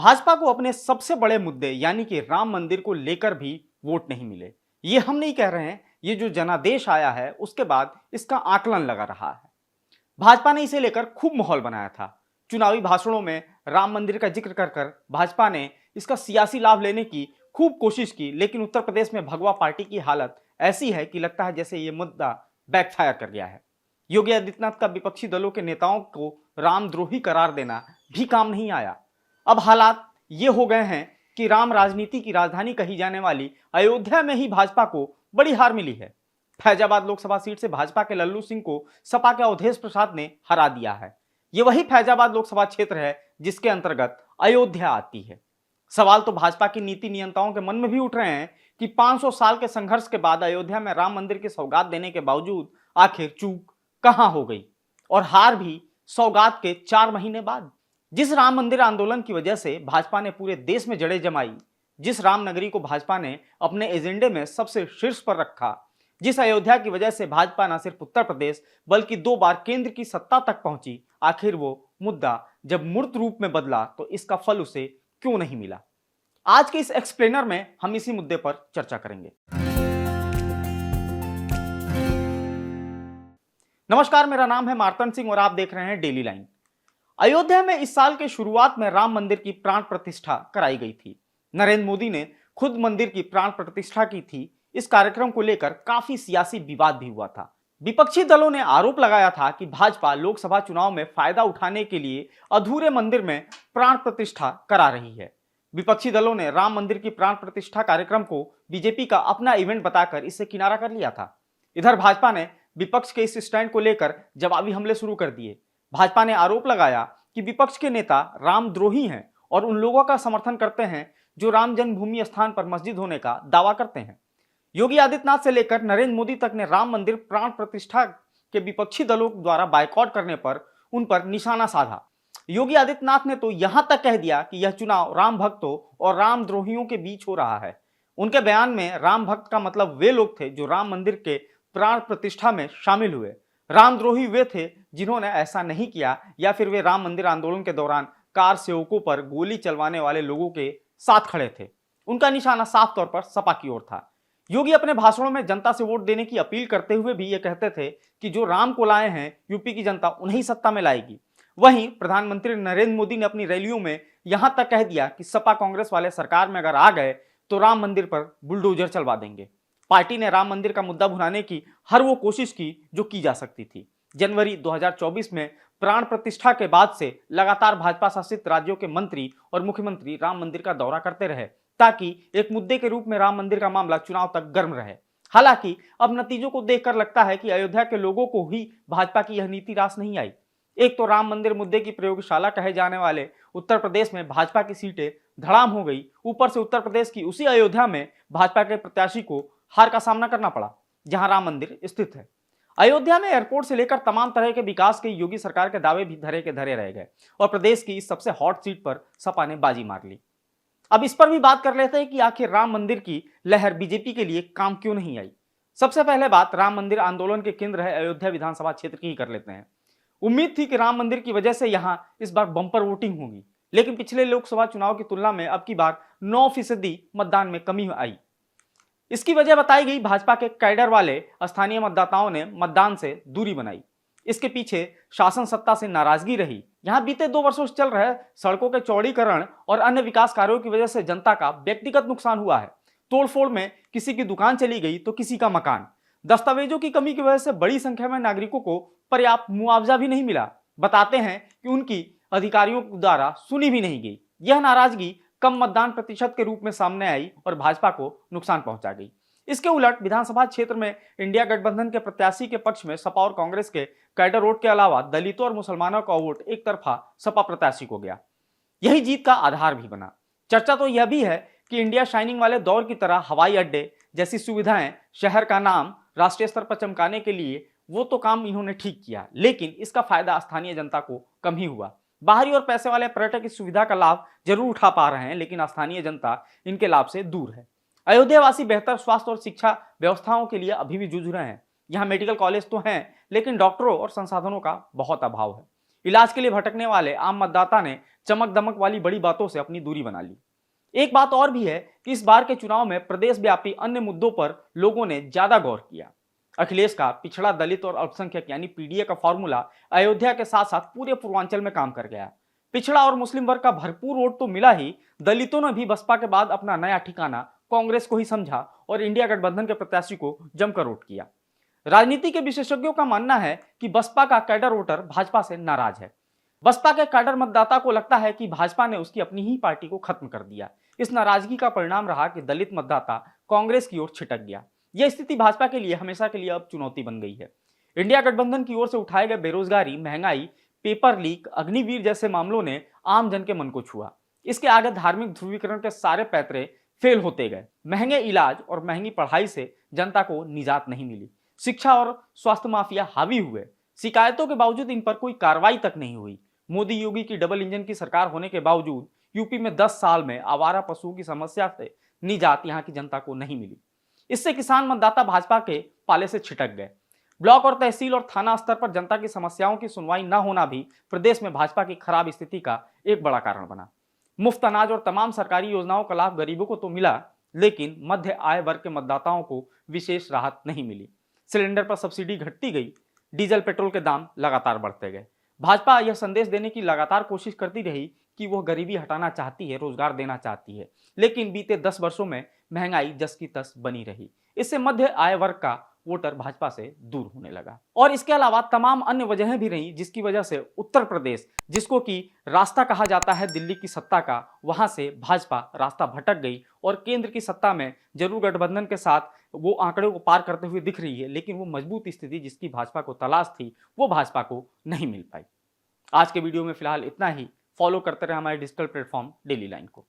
भाजपा को अपने सबसे बड़े मुद्दे यानी कि राम मंदिर को लेकर भी वोट नहीं मिले। ये हम नहीं कह रहे हैं, ये जो जनादेश आया है उसके बाद इसका आकलन लगा रहा है। भाजपा ने इसे लेकर खूब माहौल बनाया था। चुनावी भाषणों में राम मंदिर का जिक्र कर कर भाजपा ने इसका सियासी लाभ लेने की खूब कोशिश की, लेकिन उत्तर प्रदेश में भगवा पार्टी की हालत ऐसी है कि लगता है जैसे ये मुद्दा बैकफायर कर गया है। योगी आदित्यनाथ का विपक्षी दलों के नेताओं को रामद्रोही करार देना भी काम नहीं आया। अब हालात ये हो गए हैं कि राम राजनीति की राजधानी कही जाने वाली अयोध्या में ही भाजपा को बड़ी हार मिली है। फैजाबाद लोकसभा सीट से भाजपा के लल्लू सिंह को सपा के अवधेश प्रसाद ने हरा दिया है। ये वही फैजाबाद लोकसभा क्षेत्र है जिसके अंतर्गत अयोध्या आती है। सवाल तो भाजपा की नीति नियंताओं के मन में भी उठ रहे हैं कि 500 साल के संघर्ष के बाद अयोध्या में राम मंदिर की सौगात देने के बावजूद आखिर चूक कहां हो गई, और हार भी सौगात के 4 महीने बाद। जिस राम मंदिर आंदोलन की वजह से भाजपा ने पूरे देश में जड़ें जमाई, जिस राम नगरी को भाजपा ने अपने एजेंडे में सबसे शीर्ष पर रखा, जिस अयोध्या की वजह से भाजपा न सिर्फ उत्तर प्रदेश बल्कि 2 बार केंद्र की सत्ता तक पहुंची, आखिर वो मुद्दा जब मूर्त रूप में बदला तो इसका फल उसे क्यों नहीं मिला? आज के इस एक्सप्लेनर में हम इसी मुद्दे पर चर्चा करेंगे। नमस्कार, मेरा नाम है मार्तन सिंह और आप देख रहे हैं डेली लाइन। अयोध्या में इस साल के शुरुआत में राम मंदिर की प्राण प्रतिष्ठा कराई गई थी। नरेंद्र मोदी ने खुद मंदिर की प्राण प्रतिष्ठा की थी। इस कार्यक्रम को लेकर काफी सियासी विवाद भी हुआ था। विपक्षी दलों ने आरोप लगाया था कि भाजपा लोकसभा चुनाव में फायदा उठाने के लिए अधूरे मंदिर में प्राण प्रतिष्ठा करा रही है। विपक्षी दलों ने राम मंदिर की प्राण प्रतिष्ठा कार्यक्रम को बीजेपी का अपना इवेंट बताकर इससे किनारा कर लिया था। इधर भाजपा ने विपक्ष के इस स्टैंड को लेकर जवाबी हमले शुरू कर दिए। भाजपा ने आरोप लगाया कि विपक्ष के नेता रामद्रोही हैं और उन लोगों का समर्थन करते हैं जो राम जन्मभूमि स्थान पर मस्जिद होने का दावा करते हैं। योगी आदित्यनाथ से लेकर नरेंद्र मोदी तक ने राम मंदिर प्राण प्रतिष्ठा के विपक्षी दलों द्वारा बायकॉट करने पर उन पर निशाना साधा। योगी आदित्यनाथ ने तो यहां तक कह दिया कि यह चुनाव राम भक्तों और रामद्रोहियों के बीच हो रहा है। उनके बयान में राम भक्त का मतलब वे लोग थे जो राम मंदिर के प्राण प्रतिष्ठा में शामिल हुए। रामद्रोही वे थे जिन्होंने ऐसा नहीं किया, या फिर वे राम मंदिर आंदोलन के दौरान कार सेवकों पर गोली चलवाने वाले लोगों के साथ खड़े थे। उनका निशाना साफ तौर पर सपा की ओर था। योगी अपने भाषणों में जनता से वोट देने की अपील करते हुए भी ये कहते थे कि जो राम को लाए हैं यूपी की जनता उन्हें सत्ता में लाएगी। वहीं प्रधानमंत्री नरेंद्र मोदी ने अपनी रैलियों में यहां तक कह दिया कि सपा कांग्रेस वाले सरकार में अगर आ गए तो राम मंदिर पर बुलडोजर चलवा देंगे। पार्टी ने राम मंदिर का मुद्दा भुनाने की हर वो कोशिश की जो की जा सकती थी। जनवरी 2024 में प्राण प्रतिष्ठा के बाद से लगातार भाजपा शासित राज्यों के मंत्री और मुख्यमंत्री राम मंदिर का दौरा करते रहे ताकि एक मुद्दे के रूप में राम मंदिर का मामला चुनाव तक गर्म रहे। हालांकि अब नतीजों को देखकर लगता है कि अयोध्या के लोगों को ही भाजपा की यह नीति रास नहीं आई। एक तो राम मंदिर मुद्दे की प्रयोगशाला कहे जाने वाले उत्तर प्रदेश में भाजपा की सीटें धड़ाम हो गई। ऊपर से उत्तर प्रदेश की उसी अयोध्या में भाजपा के प्रत्याशी को हार का सामना करना पड़ा जहां राम मंदिर स्थित है। अयोध्या में एयरपोर्ट से लेकर तमाम तरह के विकास के योगी सरकार के दावे भी धरे के धरे रह गए और प्रदेश की इस सबसे हॉट सीट पर सपा ने बाजी मार ली। अब इस पर भी बात कर लेते हैं कि आखिर राम मंदिर की लहर बीजेपी के लिए काम क्यों नहीं आई। सबसे पहले बात राम मंदिर आंदोलन के केंद्र है अयोध्या विधानसभा क्षेत्र की ही कर लेते हैं। उम्मीद थी कि राम मंदिर की वजह से यहां इस बार बंपर वोटिंग होगी, लेकिन पिछले लोकसभा चुनाव की तुलना में अब की बार 9% मतदान में कमी आई। इसकी वजह बताई गई भाजपा के कैडर वाले स्थानीय मतदाताओं ने मतदान से दूरी बनाई। इसके पीछे शासन सत्ता से नाराजगी रही। यहां बीते 2 वर्षों से चल रहे सड़कों के चौड़ीकरण और अन्य विकास कार्यों की वजह से जनता का व्यक्तिगत नुकसान हुआ है। तोड़फोड़ में किसी की दुकान चली गई तो किसी का मकान। दस्तावेजों की कमी की वजह से बड़ी संख्या में नागरिकों को पर्याप्त मुआवजा भी नहीं मिला। बताते हैं कि उनकी अधिकारियों द्वारा सुनी भी नहीं गई। यह नाराजगी कम मतदान प्रतिशत के रूप में सामने आई और भाजपा को नुकसान पहुंचा गई। इसके उलट विधानसभा क्षेत्र में इंडिया गठबंधन के प्रत्याशी के पक्ष में सपा और कांग्रेस के कैडर वोट के अलावा दलितों और मुसलमानों का वोट एक तरफा सपा प्रत्याशी को गया। यही जीत का आधार भी बना। चर्चा तो यह भी है कि इंडिया शाइनिंग वाले दौर की तरह हवाई अड्डे जैसी सुविधाएं, शहर का नाम राष्ट्रीय स्तर पर चमकाने के लिए वो तो काम इन्होंने ठीक किया, लेकिन इसका फायदा स्थानीय जनता को कम ही हुआ। बाहरी और पैसे वाले पर्यटक इस सुविधा का लाभ जरूर उठा पा रहे हैं, लेकिन स्थानीय जनता इनके लाभ से दूर है। अयोध्यावासी बेहतर स्वास्थ्य और शिक्षा व्यवस्थाओं के लिए अभी भी जूझ रहे हैं। यहाँ मेडिकल कॉलेज तो हैं, लेकिन डॉक्टरों और संसाधनों का बहुत अभाव है। इलाज के लिए भटकने वाले आम मतदाता ने चमक दमक वाली बड़ी बातों से अपनी दूरी बना ली। एक बात और भी है कि इस बार के चुनाव में प्रदेश व्यापी अन्य मुद्दों पर लोगों ने ज्यादा गौर किया। अखिलेश का पिछड़ा दलित और अल्पसंख्यक यानी पीडीए का फॉर्मूला अयोध्या के साथ साथ पूरे पूर्वांचल में काम कर गया। पिछड़ा और मुस्लिम वर्ग का भरपूर वोट तो मिला ही, दलितों ने भी बसपा के बाद अपना नया ठिकाना कांग्रेस को ही समझा और इंडिया गठबंधन के प्रत्याशी को जमकर वोट किया। राजनीति के विशेषज्ञों का मानना है कि बसपा का कैडर वोटर भाजपा से नाराज है। बसपा के कैडर मतदाता को लगता है कि भाजपा ने उसकी अपनी ही पार्टी को खत्म कर दिया। इस नाराजगी का परिणाम रहा कि दलित मतदाता कांग्रेस की ओर छिटक गया। यह स्थिति भाजपा के लिए हमेशा के लिए अब चुनौती बन गई है। इंडिया गठबंधन की ओर से उठाए गए बेरोजगारी, महंगाई, पेपर लीक, अग्निवीर जैसे मामलों ने आम जन के मन को छुआ। इसके आगे धार्मिक ध्रुवीकरण के सारे पैतरे फेल होते गए। महंगे इलाज और महंगी पढ़ाई से जनता को निजात नहीं मिली। शिक्षा और स्वास्थ्य माफिया हावी हुए। शिकायतों के बावजूद इन पर कोई कार्रवाई तक नहीं हुई। मोदी योगी की डबल इंजन की सरकार होने के बावजूद यूपी में 10 साल में आवारा पशुओं की समस्या से निजात यहां की जनता को नहीं मिली। इससे किसान मतदाता भाजपा के पाले से छिटक गए। ब्लॉक और तहसील और थाना स्तर पर जनता की समस्याओं की सुनवाई न होना भी प्रदेश में भाजपा की खराब स्थिति का एक बड़ा कारण बना। मुफ्त अनाज और तमाम सरकारी योजनाओं का लाभ गरीबों को तो मिला, लेकिन मध्य आय वर्ग के मतदाताओं को विशेष राहत नहीं मिली। सिलेंडर पर सब्सिडी घटती गई, डीजल पेट्रोल के दाम लगातार बढ़ते गए। भाजपा यह संदेश देने की लगातार कोशिश करती रही कि वह गरीबी हटाना चाहती है, रोजगार देना चाहती है, लेकिन बीते 10 वर्षों में महंगाई जस की तस बनी रही। इससे मध्य आय वर्ग का वोटर भाजपा से दूर होने लगा। और इसके अलावा तमाम अन्य वजहें भी रही, जिसकी वजह से उत्तर प्रदेश, जिसको कि रास्ता कहा जाता है दिल्ली की सत्ता का, वहां से भाजपा रास्ता भटक गई और केंद्र की सत्ता में जरूर गठबंधन के साथ वो आंकड़े को पार करते हुए दिख रही है, लेकिन वो मजबूत स्थिति जिसकी भाजपा को तलाश थी वो भाजपा को नहीं मिल पाई। आज के वीडियो में फिलहाल इतना ही। फॉलो करते रहे हमारे डिजिटल प्लेटफॉर्म डेली लाइन को।